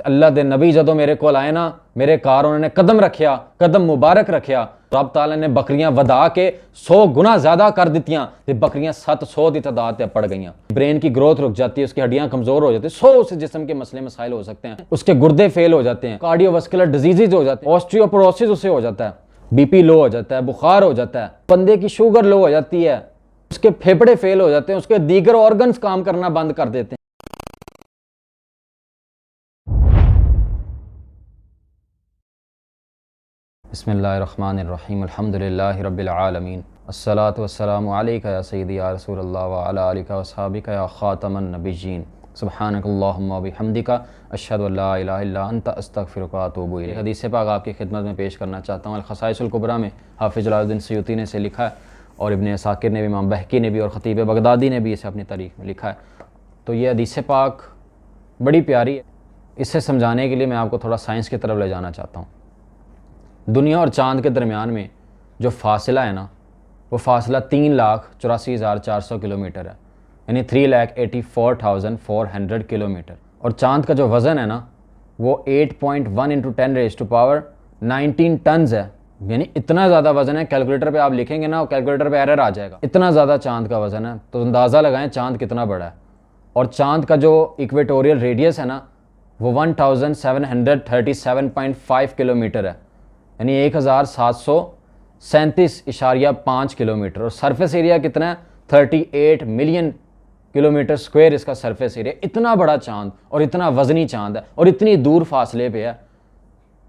अल्लाह दे नबी जदों मेरे को आए ना, मेरे कार उन्होंने कदम रखिया, कदम मुबारक रखिया, रब ताला ने बकरियां वधा के 100 गुना ज्यादा कर दित्तियां ते बकरियां 700 की तादाद ते पड़ गईयां। ब्रेन की ग्रोथ रुक जाती है, उसकी हड्डियां कमजोर हो जाती है, 100 उस जिस्म के मसले मसाइल हो सकते हैं, उसके गुर्दे फेल हो जाते हैं, कार्डियोवास्कुलर डिजीजेज हो जाते हैं, ऑस्टियोपोरोसिस उसे हो जाता है, बीपी लो हो जाता है, बुखार हो जाता है, बंदे की शुगर लो हो जाती है, उसके फेफड़े फेल हो जाते हैं, उसके दीगर ऑर्गन्स काम करना बंद कर देते हैं। बिस्मिल्लाहिर्रहमानिर्रहीम अल्हम्दुलिल्लाहि रब्बिल आलमीन अस्सलातु वस्सलामु अलैका या सय्यदी या रसूलल्लाह व अला आलिका व अस्हाबिका या खातमन नबिय्यीन सुब्हानकल्लाहुम्मा व बिहम्दिका अशहदु अल्ला इलाहा इल्ला अंता अस्तगफिरुका व अतूबु इलैक। हदीस पाक आपकी खिदमत में पेश करना चाहता हूँ। अल-खसाइसुल कुबरा में हाफिज़ जलालुद्दीन सयूती ने इसे लिखा है और इब्न असाकिर ने भी, इमाम बहकी ने भी और खतीब बगदादी ने भी इसे अपनी तारीख में लिखा है। तो ये हदीस पाक बड़ी प्यारी है। इसे समझाने के लिए मैं आपको थोड़ा साइंस की तरफ ले जाना चाहता हूँ। दुनिया और चाँद के दरमियान में जो फासला है ना, वो फासला 3,84,400 किलोमीटर है, यानी 3,84,400 किलोमीटर। और चाँद का जो वज़न है ना, वो 8.1 × 10⁻19 टन्स है, यानी इतना ज़्यादा वज़न है। कैलकुलेटर पे आप लिखेंगे ना, कैलकुलेटर पे एरर आ जाएगा, इतना ज़्यादा चाँद का वज़न है। तो अंदाज़ा लगाएं चाँद कितना बड़ा है। और चाँद का जो इक्वेटोरियल रेडियस है ना, वो 1737.5 किलोमीटर है, यानी 1737.5 किलोमीटर। और सरफेस एरिया कितना है? 38 मिलियन किलोमीटर स्क्वायर इसका सरफेस एरिया। इतना बड़ा चांद और इतना वजनी चांद है और इतनी दूर फासले पे है।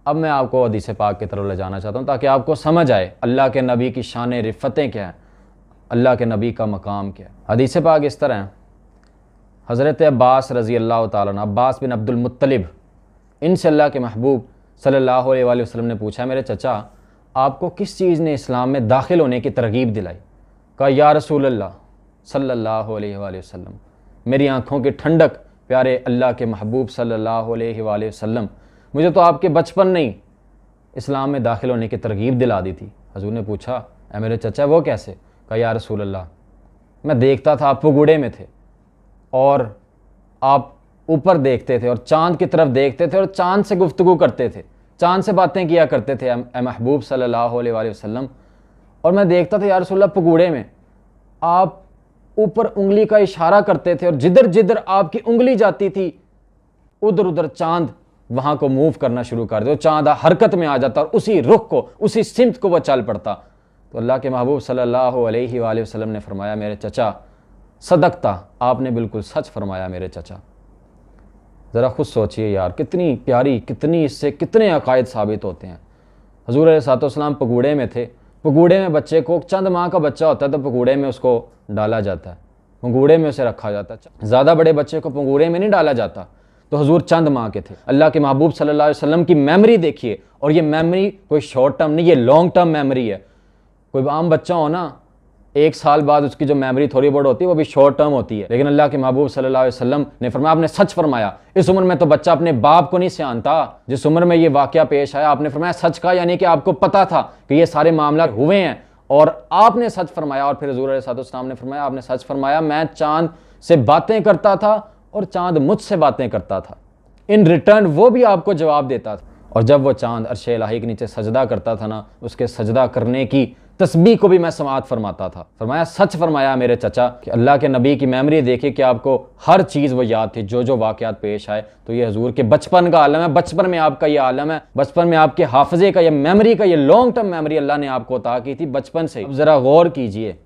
अब मैं आपको हदीस पाक की तरफ ले जाना चाहता हूँ ताकि आपको समझ आए अल्लाह के नबी की शान रिफ़तें क्या है, अल्लाह के नबी का मकाम क्या है। हदीस पाक इस तरह है, हज़रत अब्बास रज़ी अल्लाह ताला अन्हु, अब्बास बिन अब्दुल मुत्तलिब, इनसे अल्लाह के महबूब सल्लल्लाहु अलैहि वसल्लम ने पूछा, मेरे चचा आपको किस चीज़ ने इस्लाम में दाखिल होने की तरगीब दिलाई? कहा, या रसूल अल्लाह सल्लल्लाहु अलैहि वसल्लम, मेरी आँखों की ठंडक प्यारे अल्लाह के महबूब सल्लल्लाहु अलैहि वसल्लम, मुझे तो आपके बचपन नहीं इस्लाम में दाखिल होने की तरगीब दिला दी थी। हजूर ने पूछा, ऐ मेरे चचा वो कैसे? कहा, या रसूल अल्लाह, मैं देखता था आप पगूड़े में थे और आप ऊपर देखते थे और चाँद की तरफ देखते थे और चाँद से गुफ्तगू करते थे, चाँद से बातें किया करते थे ए महबूब सल्लल्लाहु अलैहि वसल्लम। और मैं देखता था या रसूलल्लाह पगूड़े में आप ऊपर उंगली का इशारा करते थे और जिधर जिधर आपकी उंगली जाती थी उधर उधर चाँद वहाँ को मूव करना शुरू कर दे, चाँद हरकत में आ जाता और उसी रुख को, उसी सिमत को वह चल पड़ता। तो अल्लाह के महबूब सल्लल्लाहु अलैहि वसल्लम ने फरमाया, मेरे चचा सदकता, आपने बिल्कुल सच फरमाया मेरे चचा। ज़रा खुद सोचिए यार, कितनी प्यारी, कितनी इससे कितने अकायद साबित होते हैं। हज़ूर अलैहिस्सलाम पगूड़े में थे, पगूड़े में बच्चे को, चंद माह का बच्चा होता है तो पगूड़े में उसको डाला जाता है, पगूड़े में उसे रखा जाता है। ज़्यादा बड़े बच्चे को पगूड़े में नहीं डाला जाता। तो हज़ूर चंद माह के थे। अल्लाह के महबूब सल्लल्लाहु अलैहि वसल्लम की मेमोरी देखिए, और ये मेमोरी कोई शॉर्ट टर्म नहीं, ये लॉन्ग टर्म मेमोरी है। कोई आम बच्चा हो ना, 1 साल बाद उसकी जो मेमोरी थोड़ी बहुत होती है वो भी शॉर्ट टर्म होती है, लेकिन अल्लाह के महबूब सल्लल्लाहु अलैहि वसल्लम ने फरमाया, आपने सच फरमाया। इस उम्र में तो बच्चा अपने बाप को नहीं सियानता, जिस उम्र में ये वाकया पेश आया आपने फरमाया सच का, यानी कि आपको पता था कि ये सारे मामला हुए हैं और आपने सच फरमाया। और फिर हुज़ूर अलैहिस्सलाम ने फरमाया, आपने सच फरमाया, मैं चाँद से बातें करता था और चाँद मुझसे बातें करता था, इन रिटर्न वो भी आपको जवाब देता था। और जब वो चाँद अर्शे इलाही के नीचे सजदा करता था ना, उसके सजदा करने की तस्बीह को भी मैं समाअत फरमाता था। फरमाया सच फरमाया मेरे चचा कि अल्लाह के नबी की मेमोरी देखिए कि आपको हर चीज़ वो याद थी, जो जो वाक़यात पेश आए। तो ये हजूर के बचपन का आलम है, बचपन में आपका ये आलम है, बचपन में आपके हाफजे का, ये मेमोरी का, ये लॉन्ग टर्म मेमोरी अल्लाह ने आपको अता की थी बचपन से। अब ज़रा गौर कीजिए,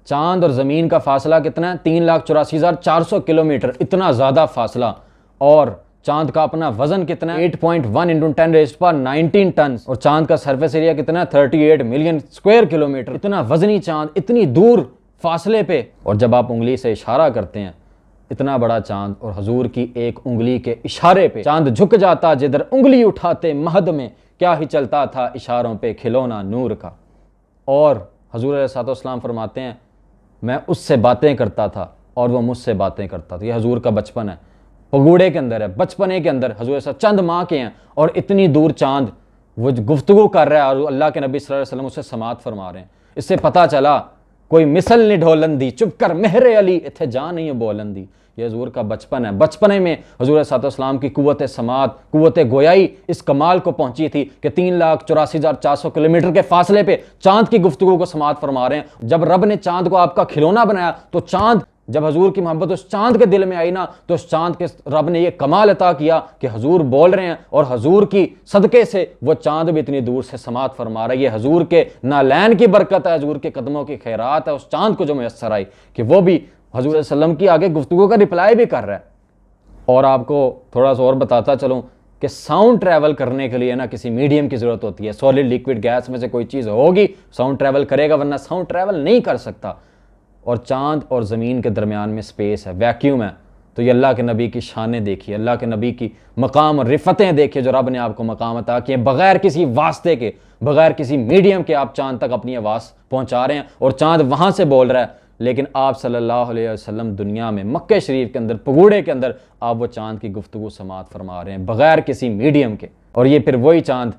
चाँद और ज़मीन का फासला कितना है? 3,84,400 किलोमीटर, इतना ज़्यादा फासला। और चांद का अपना वजन कितना है? 8.1 × 10⁻19 टन। और चांद का सरफेस एरिया कितना है? 38 मिलियन स्क्वायर किलोमीटर। इतना वजनी चांद, इतनी दूर फासले पे। और जब आप उंगली से इशारा करते हैं, इतना बड़ा चांद, और हजूर की एक उंगली के इशारे पे चांद झुक जाता, जिधर उंगली उठाते महद में क्या ही चलता था इशारों पे खिलौना नूर का। और हजूर अलैहिस्सलाम फरमाते हैं, मैं उससे बातें करता था और वो मुझसे बातें करता था। ये हजूर का बचपन है, पगूड़े के अंदर है, बचपने के अंदर हजूर साहब चंद माह के हैं और इतनी दूर चांद वो गुफ्तगू कर रहा है और अल्लाह के नबी सल्लल्लाहु अलैहि वसल्लम उससे समात फरमा रहे हैं। इससे पता चला कोई मिसल नहीं ढोलन दी, चुप कर मेहरे अली, इत्थे जा नहीं है बोलन दी, ये हजूर का बचपन है। बचपन में हजूर अलैहिस्सलाम की कुव्वत समात, कुव्वत गोयाई इस कमाल को पहुंची थी कि 3,84,400 किलोमीटर के फासले पे चांद की गुफ्तगू को समात फरमा रहे हैं। जब रब ने चांद को आपका खिलौना बनाया तो चांद, जब हजूर की मोहब्बत उस चांद के दिल में आई ना, तो उस चांद के रब ने ये कमाल अता किया कि हजूर बोल रहे हैं और हजूर की सदके से वो चांद भी इतनी दूर से समात फरमा रहा है। ये हजूर के नालैन की बरकत है, हजूर के कदमों की खैरात है उस चांद को जो मैसर आई कि वो भी हजूर सल्लम की आगे गुफ्तगू का रिप्लाई भी कर रहा है। और आपको थोड़ा सा और बताता चलूँ कि साउंड ट्रैवल करने के लिए ना किसी मीडियम की ज़रूरत होती है। सॉलिड लिक्विड गैस में से कोई चीज़ होगी साउंड ट्रैवल करेगा, वरना साउंड ट्रैवल नहीं कर सकता। और चांद और ज़मीन के दरमियान में स्पेस है, वैक्यूम है। तो ये अल्लाह के नबी की शानें देखिए, अल्लाह के नबी की मकाम और रिफ़तें देखिए जो रब ने आपको मकाम अता किए, बग़ैर किसी वास्ते के, बग़ैर किसी मीडियम के आप चांद तक अपनी आवाज़ पहुँचा रहे हैं और चांद वहाँ से बोल रहा है। लेकिन आप सल्लल्लाहु अलैहि वसल्लम दुनिया में मक्के शरीफ के अंदर, पगूड़े के अंदर आप वो चांद की गुफ्तगू समात फरमा रहे हैं बग़ैर किसी मीडियम के। और ये फिर वही चांद,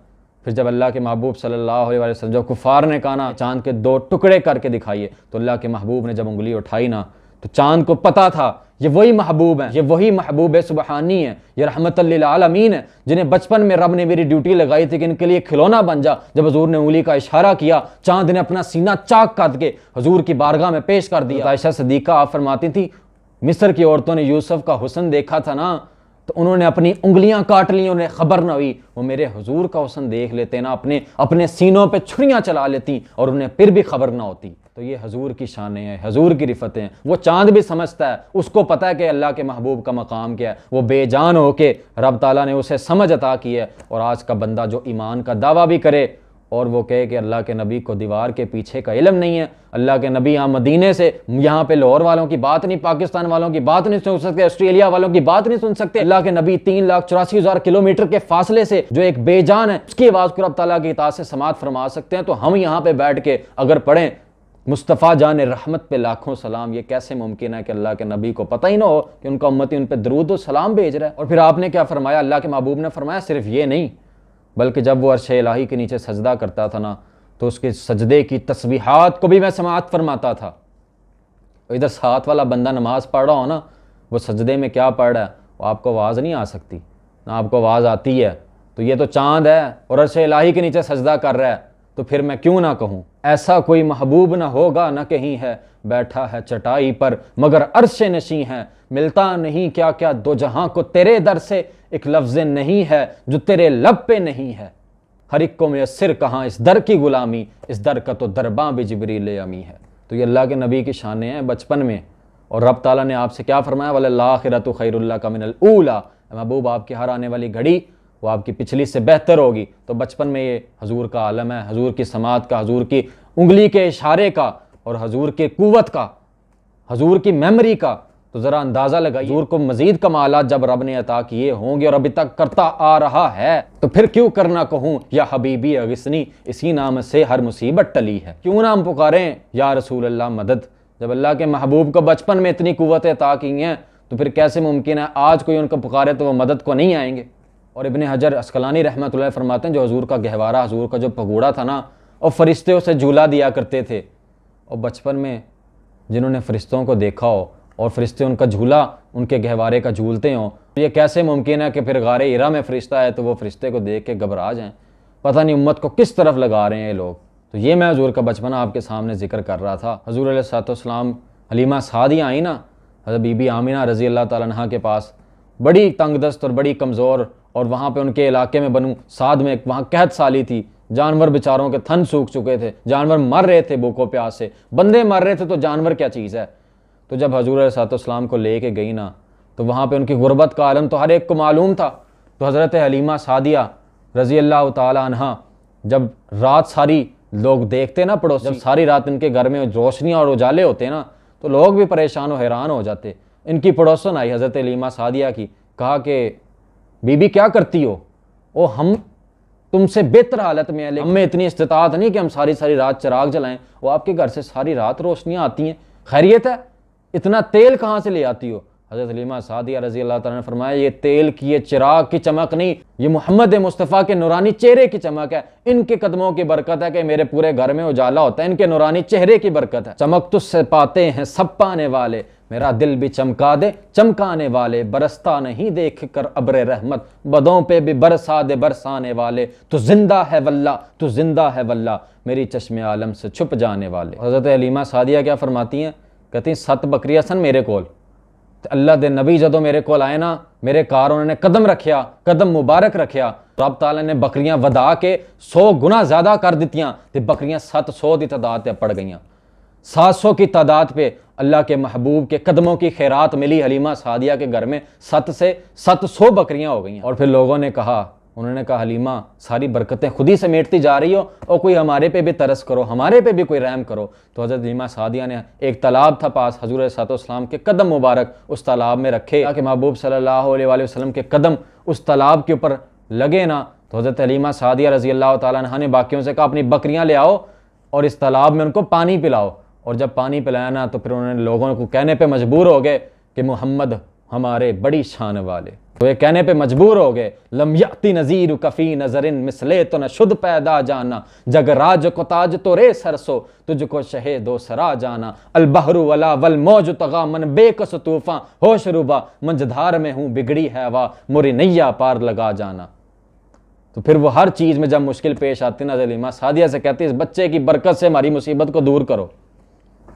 फिर जब अल्लाह के महबूब सल्लल्लाहु अलैहि वसल्लम, जब कुफार ने कहा ना चांद के 2 टुकड़े करके दिखाइए, तो अल्लाह के महबूब ने जब उंगली उठाई ना, तो चांद को पता था ये वही महबूब है, ये वही महबूब सुबहानी है, ये रहमतल लिल आलमीन है, जिन्हें बचपन में रब ने मेरी ड्यूटी लगाई थी कि इनके लिए खिलौना बन जा। जब हजूर ने उंगली का इशारा किया, चांद ने अपना सीना चाक काट के हजूर की बारगाह में पेश कर दिया। आयशा सिद्दीक़ा आप फरमाती थी, मिस्र की औरतों ने यूसुफ का हुस्न देखा था ना, तो उन्होंने अपनी उंगलियां काट ली, उन्हें खबर ना हुई। वो मेरे हुजूर का हुस्न देख लेते ना, अपने सीनों पे छुरियां चला लेती और उन्हें फिर भी खबर ना होती। तो ये हजूर की शानें हैं, हजूर की रिफ़तें हैं। वो चांद भी समझता है, उसको पता है कि अल्लाह के महबूब का मकाम क्या है। वो बेजान हो के रब ताला ने उसे समझ अता की है। और आज का बंदा जो ईमान का दावा भी करे और वो कहे कि अल्लाह के नबी को दीवार के पीछे का इल्म नहीं है, अल्लाह के नबी यहाँ मदीने से, यहाँ पे लाहौर वालों की बात नहीं, पाकिस्तान वालों की बात नहीं सुन सकते, ऑस्ट्रेलिया वालों की बात नहीं सुन सकते, अल्लाह के नबी 3,84,000 किलोमीटर के फासले से जो एक बेजान है उसकी आवाज़ को रब ताला की इताअत से समात फरमा सकते हैं, तो हम यहाँ पे बैठ के अगर पढ़ें मुस्तफ़ा जान रहमत पे लाखों सलाम, ये कैसे मुमकिन है कि अल्लाह के नबी को पता ही ना हो कि उनका उम्मती उन पर दरूद और सलाम भेज रहा है। और फिर आपने क्या फरमाया, अल्लाह के महबूब ने फरमाया सिर्फ ये नहीं, बल्कि जब वो अर्श इलाही के नीचे सजदा करता था ना, तो उसके सजदे की तस्बीहात को भी मैं समात फरमाता था। इधर साथ वाला बंदा नमाज पढ़ रहा हो ना, वो सजदे में क्या पढ़ रहा है वो आपको आवाज़ नहीं आ सकती, ना आपको आवाज़ आती है। तो ये तो चांद है और अर्श इलाही के नीचे सजदा कर रहा है, तो फिर मैं क्यों ना कहूँ, ऐसा कोई महबूब ना होगा न कहीं है, बैठा है चटाई पर मगर अर्श नशी है, मिलता नहीं क्या क्या दो जहां को तेरे दर से, एक लफ्ज़ नहीं है जो तेरे लब पे नहीं है, हर एक को मुयस्सिर कहाँ इस दर की गुलामी, इस दर का तो दरबां भी जिब्रील अमी है। तो ये अल्लाह के नबी की शानें हैं बचपन में। और रब ताला ने आपसे क्या फरमाया, वल आखिरतु खैरुल लका मिनल ऊला, महबूब आपकी हर आने वाली घड़ी वो आपकी पिछली से बेहतर होगी। तो बचपन में ये हजूर का आलम है, हजूर की समात का, हजूर की उंगली के इशारे का और हजूर के कुव्वत का, हजूर की मेमोरी का। तो ज़रा अंदाज़ा लगाइए हजूर को मज़ीद कमालात जब रब ने अता किए होंगे और अभी तक करता आ रहा है, तो फिर क्यों करना कहूँ या हबीबी अगिस्नी, इसी नाम से हर मुसीबत टली है। क्यों ना हम पुकारें या रसूल अल्लाह मदद, जब अल्लाह के महबूब को बचपन में इतनी कुव्वत अता की हैं, तो फिर कैसे मुमकिन है आज कोई उनको पुकारे तो वो मदद को नहीं आएंगे। और इब्ने हजर अस्कलानी रहमतुल्लाह फरमाते हैं, जो हजूर का गहवारा, हजूर का जो पगूड़ा था ना, और फरिश्ते उसे झूला दिया करते थे। और बचपन में जिन्होंने फ़रिश्तों को देखा हो और फरिश्ते उनका झूला, उनके गहवारे का झूलते हों, तो ये कैसे मुमकिन है कि फिर गारे हिरा में फ़रिश्ता है तो वो फरिश्ते को देख के घबरा जाएं, पता नहीं उम्मत को किस तरफ लगा रहे हैं ये लोग। तो ये मैं हजूर का बचपना आपके सामने जिक्र कर रहा था। हजूर अलैहिस्सलाम हलीमा सादिया आई ना, हज़रत बीबी आमिना रज़ी अल्लाह तआला अन्हा के पास, बड़ी तंगदस्त और बड़ी कमज़ोर, और वहाँ पे उनके इलाके में बनु साद में वहाँ कहत साली थी, जानवर बेचारों के थन सूख चुके थे, जानवर मर रहे थे भूखों प्यास से, बंदे मर रहे थे तो जानवर क्या चीज़ है। तो जब हजूर अलैहिस्सलाम को लेके गई ना, तो वहाँ पे उनकी गुर्बत का आलम तो हर एक को मालूम था। तो हज़रत हलीमा सादिया रज़ी अल्लाह तआला अन्हा, जब रात सारी लोग देखते ना पड़ोस, जब सारी रात इनके घर में रोशनियाँ और उजाले होते ना, तो लोग भी परेशान और हैरान हो जाते। इनकी पड़ोसन आई हज़रत हलीमा सादिया की, कहा कि बीबी क्या करती हो, ओ हम तुमसे बेहतर हालत में है, लेकिन हमें इतनी इस्तिताअत नहीं कि हम सारी सारी रात चिराग जलाएं, वो आपके घर से सारी रात रोशनियाँ आती हैं, खैरियत है, इतना तेल कहाँ से ले आती हो। हज़रत हलीमा सादिया रज़ी अल्लाह तआला ने फरमाया, ये तेल की, ये चिराग की चमक नहीं, ये मोहम्मद मुस्तफ़ा के नूरानी चेहरे की चमक है। इनके कदमों की बरकत है कि मेरे पूरे घर में उजाला होता है, इनके नूरानी चेहरे की बरकत है। चमक तुझसे पाते हैं सब पाने वाले, मेरा दिल भी चमका दे चमकाने वाले, बरसता नहीं देख कर अब्र रहमत, बदों पे भी बरसा दे बरसाने वाले, तो जिंदा है वल्ला, तो जिंदा है वल्ला, मेरी चश्मे आलम से छुप जाने वाले। हज़रत हलीमा सादिया क्या फरमाती हैं, कहती हैं 7 बकरियां सन मेरे कोल, अल्लाह दे नबी जदों मेरे कोल आए ना, मेरे कार उन्होंने कदम रखिया, कदम मुबारक रखिया, रब ताला ने बकरियां वधा के 100 गुना ज्यादा कर दित्तियां, ते बकरियां 700 की तादाद पे पड़ गईयां। 700 की तादाद पे अल्लाह के महबूब के कदमों की खैरात मिली हलीमा सादिया के घर में, 7 से 700 बकरियां हो गई। और फिर लोगों ने कहा, उन्होंने कहा हलीमा सारी बरकतें खुद ही समेटती जा रही हो और कोई हमारे पे भी तरस करो, हमारे पे भी कोई रहम करो। तो हज़रत हलीमा सादिया ने, एक तालाब था पास, हजूर अलैहिस्सलाम के कदम मुबारक उस तालाब में रखे कि महबूब सल्लल्लाहु अलैहि वसल्लम के कदम उस तालाब के ऊपर लगे ना। तो हज़रत हलीमा सादिया रज़ी अल्लाह ताला अन्हा ने बाकियों से कहा अपनी बकरियां ले आओ और इस तालाब में उनको पानी पिलाओ। और जब पानी पिलाया ना तो फिर उन्होंने लोगों को कहने पे मजबूर हो गए कि मोहम्मद हमारे बड़ी शान वाले, तो ये कहने पे मजबूर हो गए, लम यअति नज़ीर कफ़ी नज़रिन मिसले तो न शुद्ध पैदा जाना, जग राज को ताज तो रे सरसो, तुझको शहे दो सरा जाना, अल बहरू वला वल मौज तगा मन बेकस तूफान, होश रुबा मंझधार में हूँ बिगड़ी है वा, मुरी नैया पार लगा जाना। तो फिर वो हर चीज़ में जब मुश्किल पेश आती ना, हलीमा सादिया से कहती है इस बच्चे की बरकत से हमारी मुसीबत को दूर करो।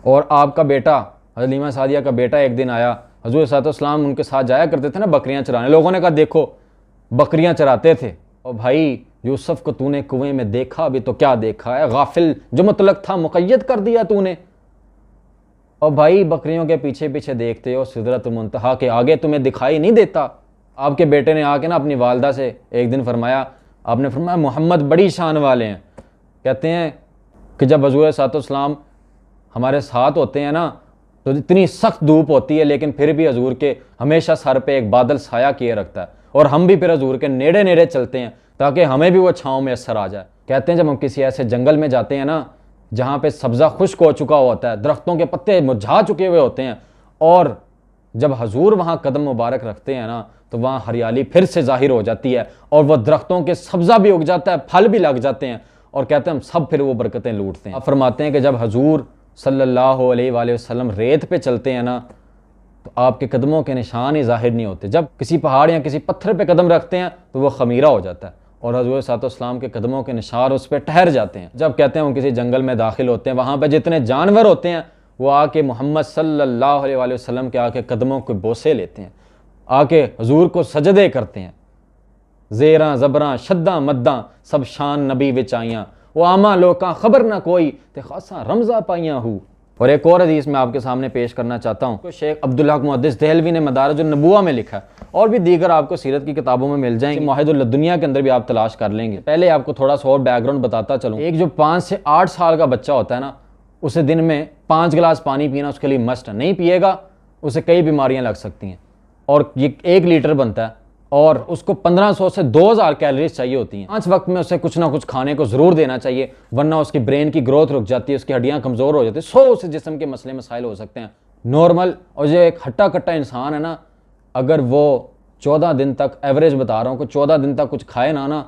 और आपका बेटा, हलीमा सादिया का बेटा एक दिन आया, हजूर सल्लल्लाहु उनके साथ जाया करते थे ना बकरियां चराने। लोगों ने कहा देखो बकरियां चराते थे, और भाई यूसुफ को तूने कुएं में देखा भी तो क्या देखा है, गाफिल जो मतलब था मुक़य्यद कर दिया तूने। और भाई बकरियों के पीछे पीछे देखते हो, सिदरत मुंतहा के आगे तुम्हें दिखाई नहीं देता। आपके बेटे ने आके ना अपनी वालदा से एक दिन फरमाया, आपने फरमाया मोहम्मद बड़ी शान वाले हैं। कहते हैं कि जब हजूर सल्लल्लाहु हमारे साथ होते हैं ना तो इतनी सख्त धूप होती है, लेकिन फिर भी हजूर के हमेशा सर पे एक बादल साया किए रखता है, और हम भी फिर हजूर के नेड़े नेड़े चलते हैं ताकि हमें भी वो छाँव में असर आ जाए। कहते हैं जब हम किसी ऐसे जंगल में जाते हैं ना जहाँ पे सब्ज़ा खुश्क हो चुका होता है, दरख्तों के पत्ते मुरझा चुके हुए होते हैं, और जब हजूर वहाँ कदम मुबारक रखते हैं ना तो वहाँ हरियाली फिर से जाहिर हो जाती है, और वह दरख्तों के सब्ज़ा भी उग जाता है, फल भी लग जाते हैं, और कहते हैं हम सब फिर वो बरकतें लूटते हैं। आप फरमाते हैं कि जब हजूर सल्लल्लाहु अलैहि वसल्लम रेत पे चलते हैं ना तो आपके कदमों के निशान ही जाहिर नहीं होते। जब किसी पहाड़ या किसी पत्थर पे कदम रखते हैं तो वो खमीरा हो जाता है, और हजूर सल्लल्लाहु के कदमों के निशान उस पर ठहर जाते हैं। जब कहते हैं हम किसी जंगल में दाखिल होते हैं, वहाँ पर जितने जानवर होते हैं वो आके मोहम्मद सल्लल्लाहु अलैहि वसल्लम के आके कदमों के बोसे लेते हैं, आके हजूर को सजदे करते हैं। ज़ेरां ज़बरां शद्दां मद्दां सब शान नबी विच आइयां, वो आमा लोकां खबर ना कोई ते खासा रमज़ा पाइयां हूँ। और एक और हदीस मैं आपके सामने पेश करना चाहता हूँ, तो शेख अब्दुल हक मुहद्दिस देहलवी ने मदारिज नबुव्वा में लिखा है, और भी दीगर आपको सीरत की किताबों में मिल जाएंगे, मौहिदुल दुनिया के अंदर भी आप तलाश कर लेंगे। पहले आपको थोड़ा सा और बैकग्राउंड बताता चलूँ। एक जो 5 से 8 साल का बच्चा होता है ना, उसे दिन में 5 गिलास पानी पीना उसके लिए मस्ट है, नहीं पिएगा उसे कई बीमारियाँ लग सकती हैं। और ये 1 लीटर बनता है और उसको 1500 से 2000 कैलोरीज चाहिए होती हैं। 5 वक्त में उसे कुछ ना कुछ खाने को ज़रूर देना चाहिए, वरना उसकी ब्रेन की ग्रोथ रुक जाती है, उसकी हड्डियाँ कमज़ोर हो जाती है, 100 से जिस्म के मसले मसाइल हो सकते हैं नॉर्मल। और जो एक हट्टा कट्टा इंसान है ना, अगर वो 14 दिन तक, एवरेज बता रहा हूँ, कि 14 दिन तक कुछ खाए ना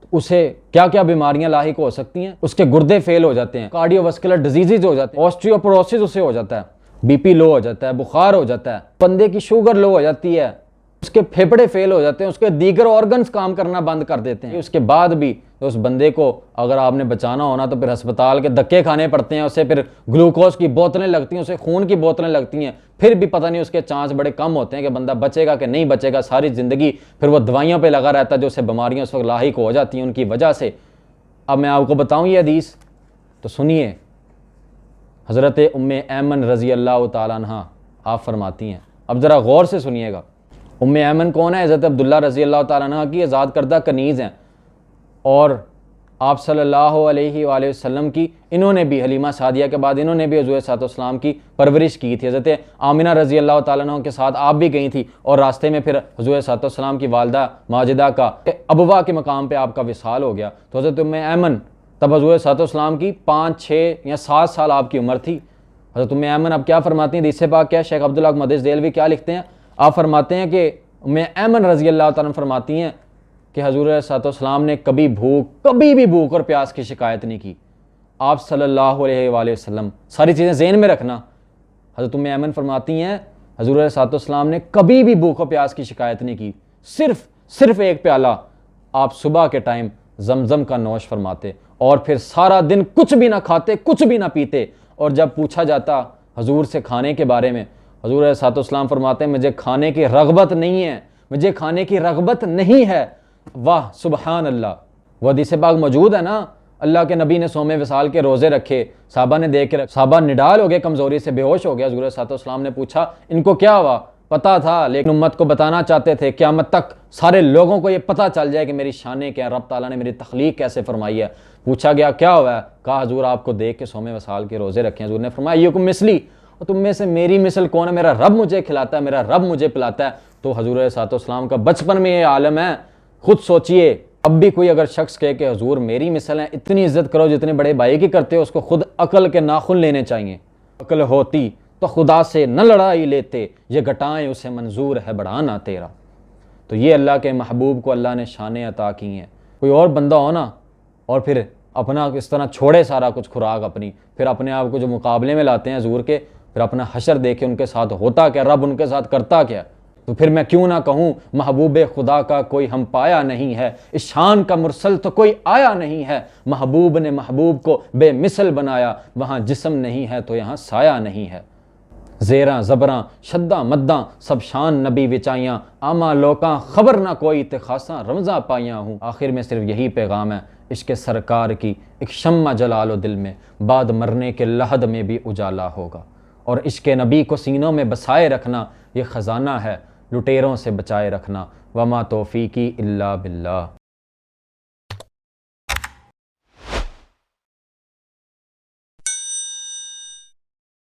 तो उसे क्या क्या बीमारियां लाहिक हो सकती हैं। उसके गुर्दे फेल हो जाते हैं, कार्डियोवास्कुलर डिजीजेज हो जाते हैं, ऑस्टियोपोरोसिस उसे हो जाता है, बीपी लो हो जाता है, बुखार हो जाता है, बंदे की शुगर लो हो जाती है, उसके फेफड़े फेल हो जाते हैं, उसके दीगर ऑर्गन्स काम करना बंद कर देते हैं। उसके बाद भी तो उस बंदे को अगर आपने बचाना होना तो फिर अस्पताल के धक्के खाने पड़ते हैं, उसे फिर ग्लूकोज की बोतलें लगती हैं, उसे खून की बोतलें लगती हैं, फिर भी पता नहीं उसके चांस बड़े कम होते हैं कि बंदा बचेगा कि नहीं बचेगा। सारी ज़िंदगी फिर वो दवाइयों पर लगा रहता है जो उसे बीमारियाँ उस वक्त लाहिक हो जाती हैं उनकी वजह से। अब मैं आपको बताऊँ ये हदीस, तो सुनिए। हज़रत उम्मे ऐमन रज़ी अल्लाह ताला अन्हा आप फरमाती हैं, अब ज़रा गौर से सुनिएगा। उम्मे ऐमन कौन है? हज़रत अब्दुल्ला रज़ी अल्लाह ताला अन्हा की आज़ाद करदा कनीज़ हैं, और आप सल्लल्लाहु अलैहि वसल्लम की इन्होंने भी, हलीमा सादिया के बाद इन्होंने भी हुज़ूर सल्लल्लाहु की परवरिश की थी। हज़रत आमिना रज़ी अल्लाह ताला अन्हा के साथ आप भी गई थी, और रास्ते में फिर हुज़ूर सल्लल्लाहु की वालदा माजिदा का अबवा के मकाम पर आपका विसाल हो गया। तो हज़रत उम्मे ऐमन, तब हुज़ूर सल्लल्लाहु की 5, 6 या 7 साल आपकी उम्र थी। हज़रत उम्मे ऐमन अब क्या फरमाती हैं, हदीस पाक क्या, शेख अब्दुल हक मुहद्दिस देहलवी क्या लिखते हैं, आप फरमाते हैं कि उम्मे ऐमन रज़ी अल्लाह ताला फरमाती हैं कि हज़ूर सल्लल्लाहु ने कभी भी भूख और प्यास की शिकायत नहीं की। आप सल्लल्लाहु अलैहि वसल्लम, सारी चीज़ें ज़हन में रखना, हज़रत उम्मे ऐमन फरमाती हैं हुज़ूर अलैहिस्सलाम ने कभी भी भूख और प्यास की शिकायत नहीं की, सिर्फ एक प्याला आप सुबह के टाइम जमजम का नोश फरमाते और फिर सारा दिन कुछ भी ना खाते, कुछ भी ना पीते। और जब पूछा जाता हजूर से खाने के बारे में, हजूर अलैहिस्सलाम फरमाते हैं मुझे खाने की रगबत नहीं है, मुझे खाने की रगबत नहीं है। वाह सुबहान अल्लाह। वह हदीस पाक मौजूद है ना, अल्लाह के नबी ने सोमे विसाल के रोज़े रखे, साहबा ने देख के साहबा निडाल हो गए, कमज़ोरी से बेहोश हो गया। हजूर अलैहिस्सलाम ने पूछा इनको क्या हुआ, पता था लेकिन उम्मत को बताना चाहते थे, क़यामत तक सारे लोगों को ये पता चल जाए कि मेरी शानें क्या, रब ताला ने मेरी तख्लीक कैसे फरमाई है। पूछा गया क्या हुआ है, कहा हजूर आपको देख के सोमे वसाल के रोज़े रखे। हजूर ने फरमाया ये मिसली, और तुम में से मेरी मिसल कौन है, मेरा रब मुझे खिलाता है, मेरा रब मुझे पिलाता है। तो हजूर अलैहिस्सलाम का बचपन में ये आलम है। खुद सोचिए अब भी कोई अगर शख्स कहे कि हजूर मेरी मिसल है, इतनी इज्जत करो जितने बड़े भाई की करते हो, उसको खुद अकल के नाखून लेने चाहिए। अकल होती तो खुदा से न लड़ाई लेते, ये घटाएं उसे मंजूर है बढ़ाना तेरा। तो ये अल्लाह के महबूब को अल्लाह ने शानें अता की हैं। कोई और बंदा हो ना और फिर अपना इस तरह छोड़े सारा कुछ खुराक अपनी, फिर अपने आप को जो मुकाबले में लाते हैं हजूर के, फिर अपना हशर देखे उनके साथ होता क्या, रब उनके साथ करता क्या। तो फिर मैं क्यों ना कहूँ महबूब खुदा का कोई हम पाया नहीं है, इस शान का मुरसल तो कोई आया नहीं है। महबूब ने महबूब को बेमिसल बनाया, वहाँ जिस्म नहीं है तो यहाँ साया नहीं है। ज़ेरा ज़बरां शद्दा मद्दां सब शान नबी विचाइयाँ, आमा लोकां खबर ना कोई ते खासा रमज़ा पाइयाँ हूँ। आखिर में सिर्फ यही पैगाम है, इश्क सरकार की एक शम्मा जला लो दिल में, बाद मरने के लहद में भी उजाला होगा। और इश्क नबी को सीनों में बसाए रखना ये ख़जाना है, लुटेरों से बचाए रखना। वमा तौफ़ीकी इल्ला बिल्लाह।